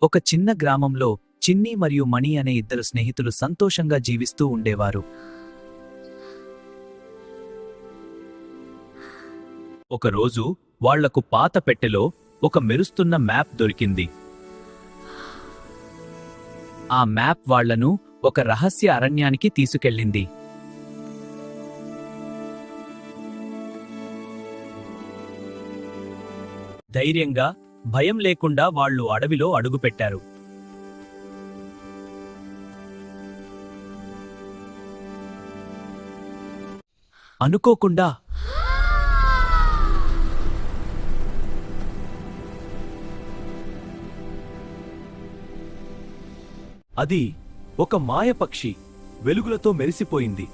ఒక చిన్న గ్రామంలో చిన్ని మరియు మణి అనే ఇద్దరు స్నేహితులు సంతోషంగా జీవిస్తూ ఉండేవారు. ఒకరోజు వాళ్లకు పాత పెట్టెలో ఒక మెరుస్తున్న మ్యాప్ దొరికింది. ఆ మ్యాప్ వాళ్లను ఒక రహస్య అరణ్యానికి తీసుకెళ్ళింది. ధైర్యంగా, భయం లేకుండా వాళ్ళు అడవిలో అడుగుపెట్టారు. అనుకోకుండా అది ఒక మాయపక్షి వెలుగులతో మెరిసిపోయింది.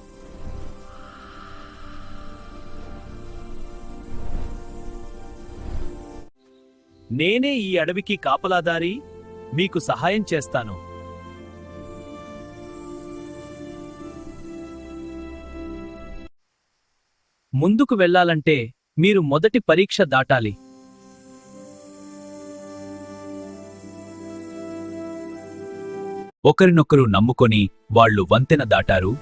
నేనే ఈ అడవికి కాపలాదారి, మీకు సహాయం చేస్తాను. ముందుకు వెళ్ళాలంటే మీరు మొదటి పరీక్ష దాటాలి. ఒకరినొకరు నమ్ముకొని వాళ్ళు వంతెన దాటారు.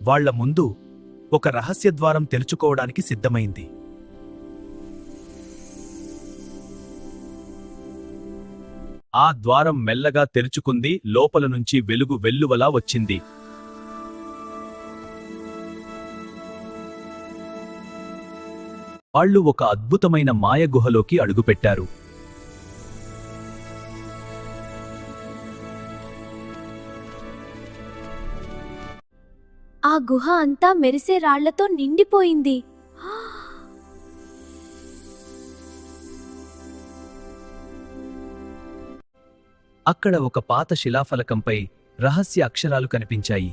వాళ్ల ముందు ఒక రహస్యద్వారం తెరుచుకోవడానికి సిద్ధమైంది. ఆ ద్వారం మెల్లగా తెరుచుకుంది. లోపల నుంచి వెలుగు వెల్లువలా వచ్చింది. వాళ్ళు ఒక అద్భుతమైన మాయ గుహలోకి అడుగుపెట్టారు. ఆ గుహ అంతా మెరిసే రాళ్లతో నిండిపోయింది. అక్కడ ఒక పాత శిలాఫలకంపై రహస్య అక్షరాలు కనిపించాయి.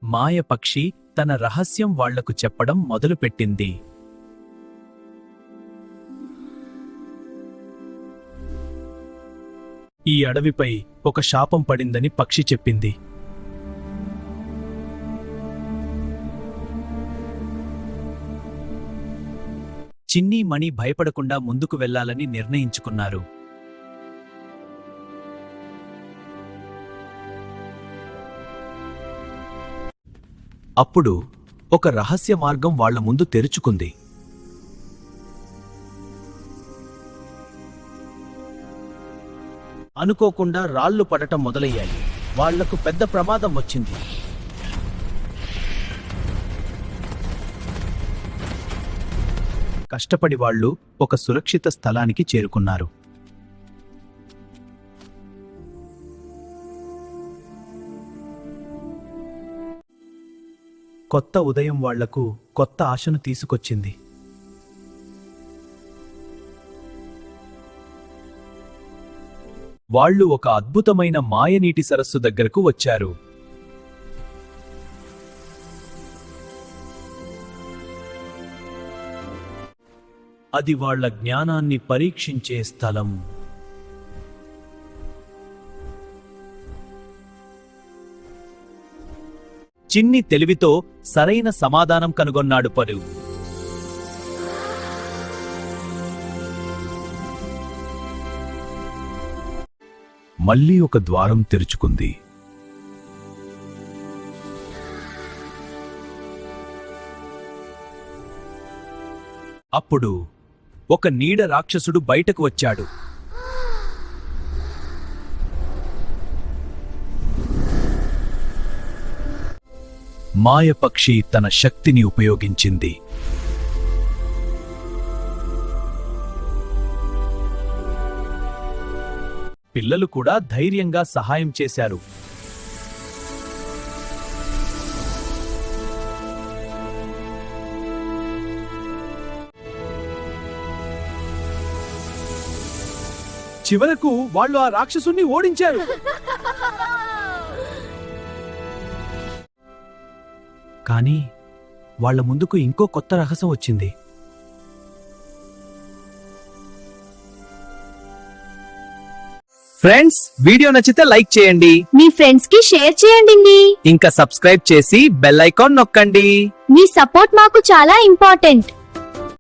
మాయ పక్షి తన రహస్యం వాళ్లకు చెప్పడం మొదలుపెట్టింది. ఈ అడవిపై ఒక శాపం పడిందని పక్షి చెప్పింది. చిన్ని మణి భయపడకుండా ముందుకు వెళ్లాలని నిర్ణయించుకున్నారు. అప్పుడు ఒక రహస్య మార్గం వాళ్ల ముందు తెరుచుకుంది. అనుకోకుండా రాళ్లు పడటం మొదలయ్యాయి. వాళ్లకు పెద్ద ప్రమాదం వచ్చింది. కష్టపడి వాళ్ళు ఒక సురక్షిత స్థలానికి చేరుకున్నారు. కొత్త ఉదయం వాళ్లకు కొత్త ఆశను తీసుకొచ్చింది. వాళ్ళు ఒక అద్భుతమైన మాయనీటి సరస్సు దగ్గరకు వచ్చారు. అది వాళ్ళ జ్ఞానాన్ని పరీక్షించే స్థలం. చిన్ని తెలివితో సరైన సమాధానం కనుగొన్నాడు. పరు మళ్ళీ ఒక ద్వారం తెరుచుకుంది. అప్పుడు ఒక నీడ రాక్షసుడు బయటకు వచ్చాడు. మాయపక్షి తన శక్తిని ఉపయోగించింది. పిల్లలు కూడా ధైర్యంగా సహాయం చేశారు. చివరకు వాళ్ళు ఆ రాక్షసుని ఓడించారు. కానీ వాళ్ల ముందుకు ఇంకో కొత్త రహస్యం వచ్చింది. ఫ్రెండ్స్, వీడియో నచ్చితే లైక్ చేయండి, మీ ఫ్రెండ్స్ కి షేర్ చేయండి. ఇంకా సబ్స్క్రైబ్ చేసి బెల్ ఐకాన్ నొక్కండి. మీ సపోర్ట్ మాకు చాలా ఇంపార్టెంట్.